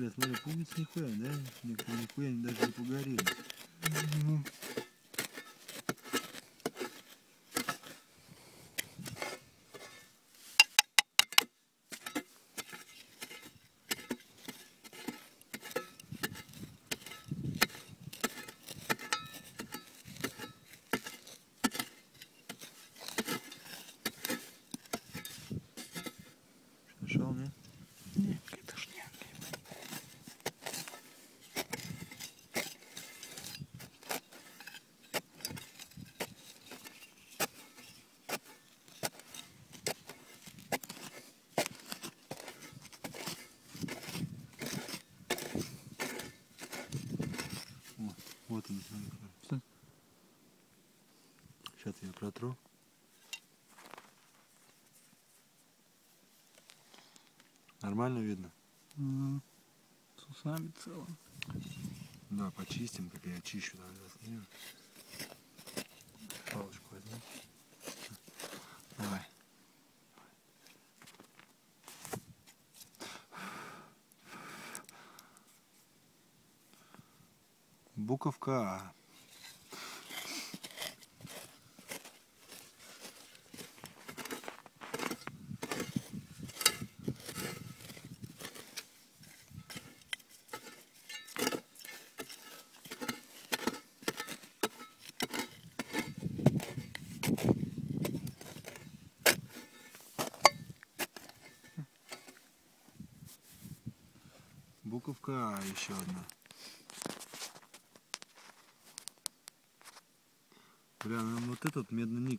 Бля, смотри, пуговицы нихуя, да? Некоторые нихуя даже не погорели. Нашел, не? Нет, это ж не. Вот он, смотри. Сейчас я протру. Нормально видно? С усами целым. Да, почистим, как я очищу. Палочку возьми. Давай. Буковка А. Буковка А еще одна. Бля, ну вот этот медный ник